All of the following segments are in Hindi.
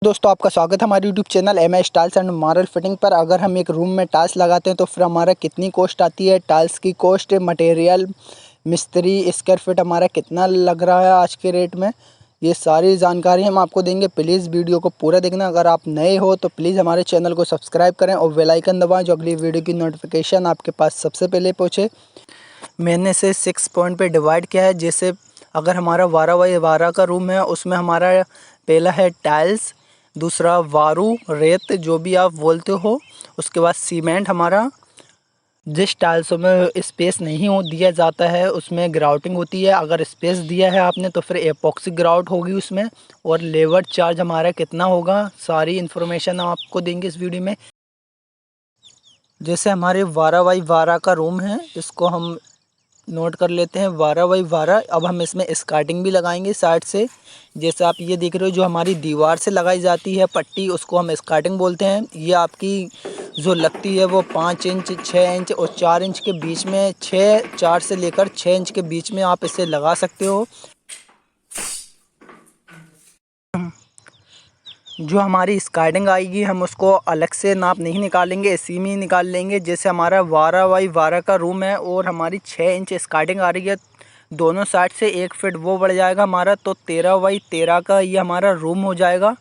दोस्तों आपका स्वागत है हमारे YouTube channel MS tiles and marble fitting पर। अगर हम एक रूम में टाइल्स लगाते हैं तो फिर हमारा कितनी कॉस्ट आती है, टाइल्स की कॉस्ट, मटेरियल, मिस्त्री, स्क्वायर फीट हमारा कितना लग रहा है आज के रेट में, ये सारी जानकारी हम आपको देंगे। प्लीज़ वीडियो को पूरा देखना। अगर आप नए हो तो प्लीज़ हमारे चैनल को सब्सक्राइब करें और बेल आइकन दबाएँ जो अगली वीडियो की नोटिफिकेशन आपके पास सबसे पहले पहुँचे। मैंने इसे 6 पॉइंट पे डिवाइड किया है। जैसे अगर हमारा 12x12 का रूम है, उसमें हमारा पहला है टाइल्स, दूसरा वारू रेत जो भी आप बोलते हो, उसके बाद सीमेंट। हमारा जिस टाइल्सों में स्पेस नहीं हो दिया जाता है उसमें ग्राउटिंग होती है। अगर स्पेस दिया है आपने तो फिर एपॉक्सी ग्राउट होगी उसमें। और लेबर चार्ज हमारा कितना होगा, सारी इन्फॉर्मेशन हम आपको देंगे इस वीडियो में। जैसे हमारे 12x12 का रूम है, इसको हम नोट कर लेते हैं 12x12। अब हम इसमें स्कार्टिंग भी लगाएंगे साइड से। जैसे आप ये देख रहे हो, जो हमारी दीवार से लगाई जाती है पट्टी, उसको हम स्कार्टिंग बोलते हैं। ये आपकी जो लगती है वो 5 इंच, 6 इंच और 4 इंच के बीच में, 4 से लेकर 6 इंच के बीच में आप इसे लगा सकते हो। जो हमारी स्कार्टिंग आएगी हम उसको अलग से नाप नहीं निकालेंगे, इसी में ही निकाल लेंगे। जैसे हमारा 12x12 का रूम है और हमारी 6 इंच स्कार्टिंग आ रही है, दोनों साइड से 1 फीट वो बढ़ जाएगा हमारा, तो 13x13 का ये हमारा रूम हो जाएगा।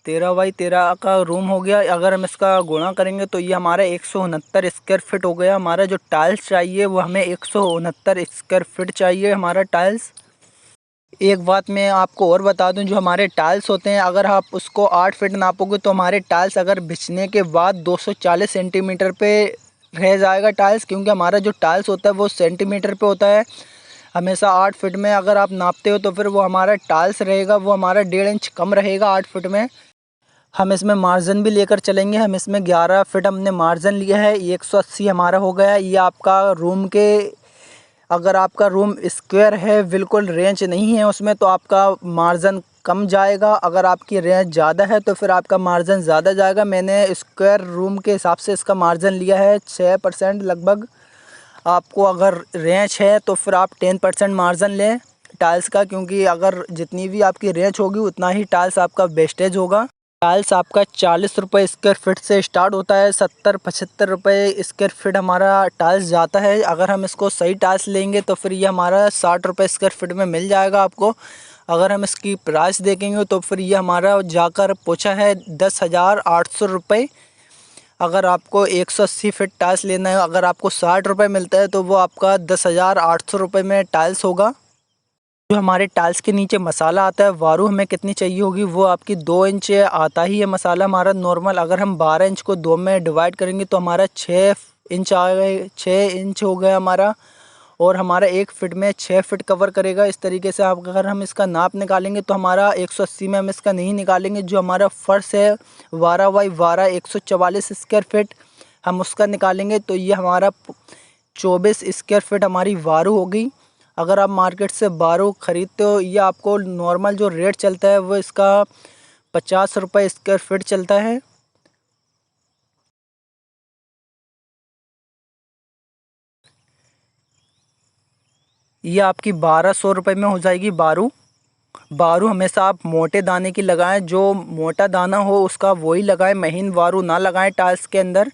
13x13 का रूम हो गया। अगर हम इसका गुणा करेंगे तो ये हमारा 169 स्क्वायर फिट हो गया। हमारा जो टाइल्स चाहिए वो हमें 169 स्क्वायर फिट चाहिए हमारा टाइल्स। एक बात मैं आपको और बता दूं, जो हमारे टाइल्स होते हैं अगर आप उसको 8 फीट नापोगे तो हमारे टाइल्स अगर बिछने के बाद 240 सेंटीमीटर पे रह जाएगा टाइल्स, क्योंकि हमारा जो टाइल्स होता है वो सेंटीमीटर पे होता है हमेशा। 8 फीट में अगर आप नापते हो तो फिर वो हमारा टाइल्स रहेगा वो हमारा 1.5 इंच कम रहेगा 8 फीट में। हम इसमें मार्जिन भी लेकर चलेंगे। हम इसमें 11 फीट हमने मार्जिन लिया है, 180 हमारा हो गया। ये आपका रूम के, अगर आपका रूम स्क्वायर है, बिल्कुल रेंज नहीं है उसमें, तो आपका मार्जिन कम जाएगा। अगर आपकी रेंज ज़्यादा है तो फिर आपका मार्जिन ज़्यादा जाएगा। मैंने स्क्वायर रूम के हिसाब से इसका मार्जिन लिया है 6% लगभग। आपको अगर रेंज है तो फिर आप 10% मार्जिन लें टाइल्स का, क्योंकि अगर जितनी भी आपकी रेंज होगी उतना ही टाइल्स आपका वेस्टेज होगा। टाइल्स आपका 40 रुपये स्क्वायर फिट से स्टार्ट होता है, 70-75 रुपये स्क्वायर फिट हमारा टाइल्स जाता है। अगर हम इसको सही टाइल्स लेंगे तो फिर ये हमारा 60 रुपये स्क्वायर फिट में मिल जाएगा आपको। अगर हम इसकी प्राइस देखेंगे तो फिर ये हमारा जाकर पहुंचा है 10,800 रुपये। अगर आपको 180 फीट टाइल्स लेना है, अगर आपको 60 रुपये मिलता है तो वो आपका 10,800 रुपये में टाइल्स होगा। जो हमारे टाइल्स के नीचे मसाला आता है, वारू हमें कितनी चाहिए होगी, वो आपकी 2 इंच आता ही है मसाला हमारा नॉर्मल। अगर हम 12 इंच को 2 में डिवाइड करेंगे तो हमारा 6 इंच आ गए, 6 इंच हो गया हमारा। और हमारा 1 फीट में 6 फीट कवर करेगा। इस तरीके से आप अगर हम इसका नाप निकालेंगे तो हमारा 180 में हम इसका नहीं निकालेंगे। जो हमारा फर्श है 12x12 144 स्क्वायर फिट, हम उसका निकालेंगे तो ये हमारा 24 स्क्वायर फिट हमारी वारू होगी। अगर आप मार्केट से बारू ख़रीदते हो, ये आपको नॉर्मल जो रेट चलता है वो इसका 50 रुपये स्क्वायर फिट चलता है। ये आपकी 1200 रुपये में हो जाएगी बारू। बारू हमेशा आप मोटे दाने की लगाएं, जो मोटा दाना हो उसका वही लगाएं, महीन बारू ना लगाएं टाइल्स के अंदर।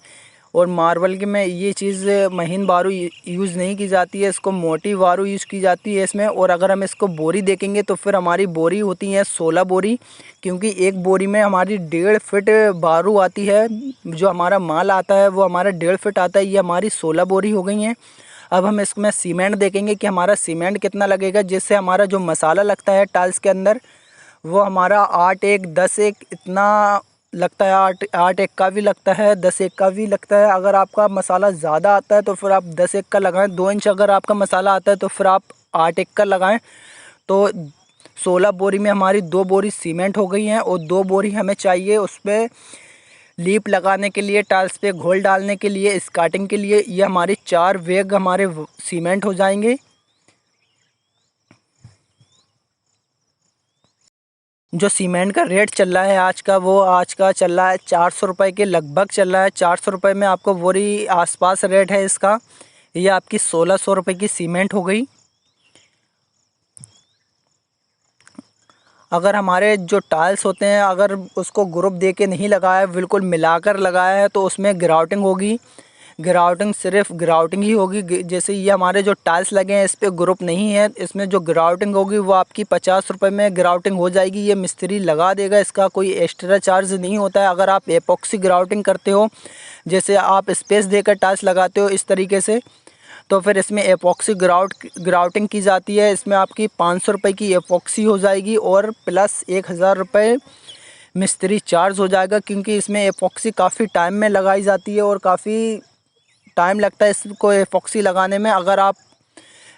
और मार्बल के में ये चीज़ महीन बारू यूज़ नहीं की जाती है, इसको मोटी बारू यूज़ की जाती है इसमें। और अगर हम इसको बोरी देखेंगे तो फिर हमारी बोरी होती है 16 बोरी, क्योंकि एक बोरी में हमारी 1.5 फीट बारू आती है। जो हमारा माल आता है वो हमारा 1.5 फीट आता है, ये हमारी 16 बोरी हो गई हैं। अब हम इसमें सीमेंट देखेंगे कि हमारा सीमेंट कितना लगेगा। जिससे हमारा जो मसाला लगता है टाइल्स के अंदर वो हमारा 8-1 10-1 इतना लगता है। 8-8 का भी लगता है, 10-1 का भी लगता है। अगर आपका मसाला ज़्यादा आता है तो फिर आप 10-1 का लगाएं। 2 इंच अगर आपका मसाला आता है तो फिर आप 8-1 का लगाएं। तो 16 बोरी में हमारी 2 बोरी सीमेंट हो गई हैं और 2 बोरी हमें चाहिए उस पर लीप लगाने के लिए, टाइल्स पे घोल डालने के लिए, स्कार्टिंग के लिए। ये हमारी 4 बैग हमारे सीमेंट हो जाएंगे। जो सीमेंट का रेट चल रहा है आज का, वो आज का चल रहा है 400 रुपये के लगभग चल रहा है। 400 रुपये में आपको बोरी आसपास रेट है इसका। ये आपकी 1600 रुपये की सीमेंट हो गई। अगर हमारे जो टाइल्स होते हैं अगर उसको ग्रुप दे के नहीं लगाया है, बिल्कुल मिलाकर लगाया है, तो उसमें ग्राउटिंग होगी। ग्राउटिंग सिर्फ ग्राउटिंग ही होगी। जैसे ये हमारे जो टाइल्स लगे हैं इस पर ग्रुप नहीं है, इसमें जो ग्राउटिंग होगी वो आपकी 50 रुपये में ग्राउटिंग हो जाएगी। ये मिस्त्री लगा देगा, इसका कोई एक्स्ट्रा चार्ज नहीं होता है। अगर आप एपॉक्सी ग्राउटिंग करते हो, जैसे आप स्पेस देकर टाइल्स लगाते हो इस तरीके से, तो फिर इसमें एपॉक्सी ग्राउटिंग की जाती है। इसमें आपकी 500 रुपये की एपॉक्सी हो जाएगी और प्लस 1000 रुपये मिस्त्री चार्ज हो जाएगा, क्योंकि इसमें एपॉक्सी काफ़ी टाइम में लगाई जाती है और काफ़ी टाइम लगता है इसको एपॉक्सी लगाने में। अगर आप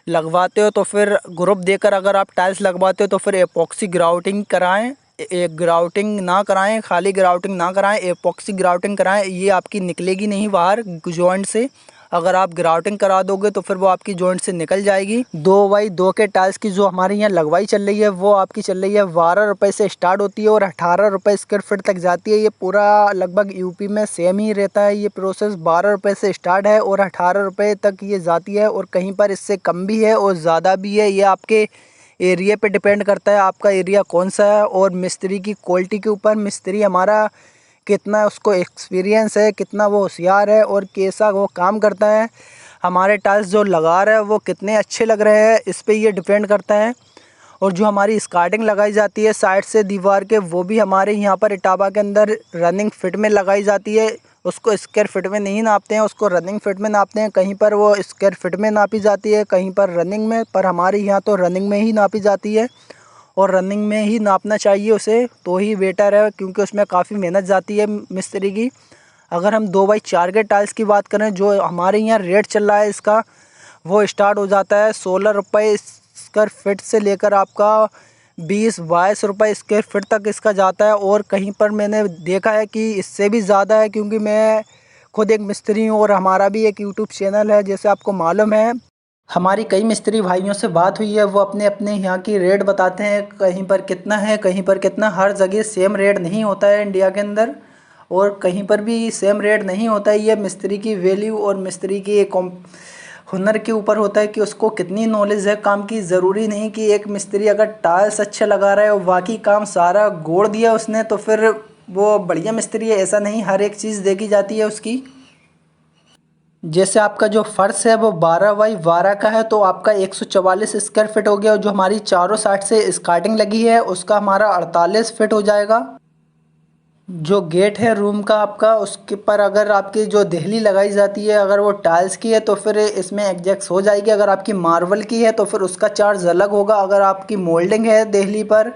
लगवाते हो तो फिर ग्रुप देकर अगर आप टाइल्स लगवाते हो तो फिर एपॉक्सी ग्राउटिंग कराएं, ग्राउटिंग ना कराएं, खाली ग्राउटिंग ना कराएं, एपॉक्सी ग्राउटिंग कराएं। ये आपकी निकलेगी नहीं बाहर जॉइंट से। अगर आप ग्राउटिंग करा दोगे तो फिर वो आपकी जॉइंट से निकल जाएगी। 2x2 के टाइल्स की जो हमारे यहाँ लगवाई चल रही है वो आपकी चल रही है 12 रुपये से स्टार्ट होती है और 18 रुपये स्क्वायर फीट तक जाती है। ये पूरा लगभग यूपी में सेम ही रहता है। ये प्रोसेस 12 रुपये से स्टार्ट है और 18 रुपये तक ये जाती है, और कहीं पर इससे कम भी है और ज़्यादा भी है। ये आपके एरिया पे डिपेंड करता है, आपका एरिया कौन सा है, और मिस्त्री की क्वालिटी के ऊपर, मिस्त्री हमारा कितना उसको एक्सपीरियंस है, कितना वो होशियार है और कैसा वो काम करता है, हमारे टाइल्स जो लगा रहा है वो कितने अच्छे लग रहे हैं, इस पे ये डिपेंड करता है। और जो हमारी स्कार्टिंग लगाई जाती है साइड से दीवार के, वो भी हमारे यहाँ पर इटावा के अंदर रनिंग फिट में लगाई जाती है। उसको स्क्वायर फिट में नहीं नापते हैं, उसको रनिंग फिट में नापते हैं। कहीं पर वो स्क्वायर फिट में नापी जाती है, कहीं पर रनिंग में, पर हमारे यहाँ तो रनिंग में ही नापी जाती है। और रनिंग में ही नापना चाहिए उसे, तो ही बेटर है, क्योंकि उसमें काफ़ी मेहनत जाती है मिस्त्री की। अगर हम 2x4 के टाइल्स की बात करें, जो हमारे यहाँ रेट चल रहा है इसका, वो स्टार्ट हो जाता है 16 रुपये स्क्वायर फिट से लेकर आपका 20-22 रुपये स्क्वायर फिट तक इसका जाता है। और कहीं पर मैंने देखा है कि इससे भी ज़्यादा है, क्योंकि मैं खुद एक मिस्त्री हूँ और हमारा भी एक यूट्यूब चैनल है, जैसे आपको मालूम है। हमारी कई मिस्त्री भाइयों से बात हुई है, वो अपने अपने यहाँ की रेट बताते हैं, कहीं पर कितना है, कहीं पर कितना। हर जगह सेम रेट नहीं होता है इंडिया के अंदर, और कहीं पर भी सेम रेट नहीं होता है। ये मिस्त्री की वैल्यू और मिस्त्री की हुनर के ऊपर होता है कि उसको कितनी नॉलेज है काम की। ज़रूरी नहीं कि एक मिस्त्री अगर टाइल्स अच्छा लगा रहा है और बाकी काम सारा गोड़ दिया उसने तो फिर वो बढ़िया मिस्त्री है, ऐसा नहीं। हर एक चीज़ देखी जाती है उसकी। जैसे आपका जो फर्श है वो 12x12 का है, तो आपका 144 स्क्वायर फिट हो गया। और जो हमारी चारों साइड से स्कार्टिंग लगी है उसका हमारा 48 फिट हो जाएगा। जो गेट है रूम का आपका, उसके पर अगर आपकी जो देहली लगाई जाती है अगर वो टाइल्स की है तो फिर इसमें एडजस्ट हो जाएगी। अगर आपकी मार्बल की है तो फिर उसका चार्ज अलग होगा। अगर आपकी मोल्डिंग है देहली पर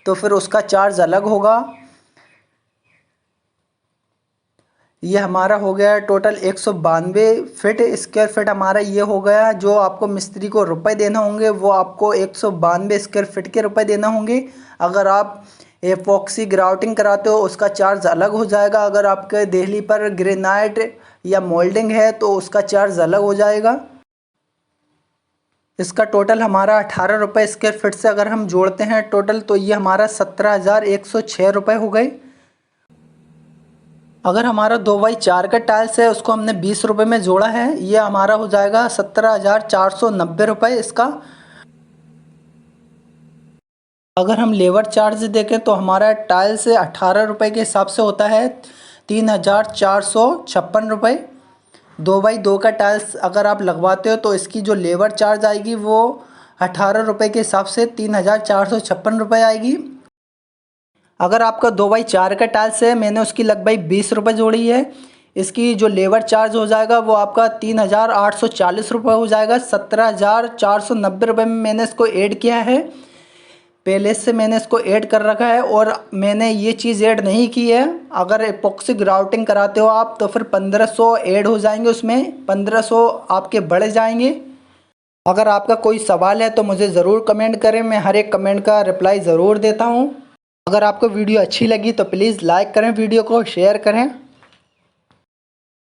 तो फिर उसका चार्ज अलग होगा। ये हमारा हो गया टोटल 192 फिट स्क्वायर फिट हमारा ये हो गया। जो आपको मिस्त्री को रुपए देना होंगे वो आपको 192 स्क्वायर फिट के रुपए देना होंगे। अगर आप एपॉक्सी ग्राउटिंग कराते हो उसका चार्ज अलग हो जाएगा। अगर आपके देहली पर ग्रेनाइट या मोल्डिंग है तो उसका चार्ज अलग हो जाएगा। इसका टोटल हमारा 18 रुपये स्क्वायर फिट से अगर हम जोड़ते हैं टोटल, तो ये हमारा 17,106 रुपये हो गए। अगर हमारा 2x4 का टाइल्स है उसको हमने 20 रुपये में जोड़ा है, ये हमारा हो जाएगा 17,490 रुपये इसका। अगर हम लेबर चार्ज देखें तो हमारा टाइल्स 18 रुपये के हिसाब से होता है 3,456 रुपये। 2x2 का टाइल्स अगर आप लगवाते हो तो इसकी जो लेबर चार्ज आएगी वो 18 रुपये के हिसाब से 3,456 रुपये आएगी। अगर आपका 2x4 का टाइल्स है, मैंने उसकी लगभग 20 रुपये जोड़ी है, इसकी जो लेबर चार्ज हो जाएगा वो आपका 3,840 रुपये हो जाएगा। 17,490 रुपये में मैंने इसको ऐड किया है, पहले से मैंने इसको ऐड कर रखा है। और मैंने ये चीज़ ऐड नहीं की है, अगर एपॉक्सी ग्राउटिंग कराते हो आप तो फिर 1500 ऐड हो जाएंगे, उसमें 1500 आपके बढ़ जाएंगे। अगर आपका कोई सवाल है तो मुझे ज़रूर कमेंट करें, मैं हर एक कमेंट का रिप्लाई ज़रूर देता हूँ। अगर आपको वीडियो अच्छी लगी तो प्लीज़ लाइक करें, वीडियो को शेयर करें।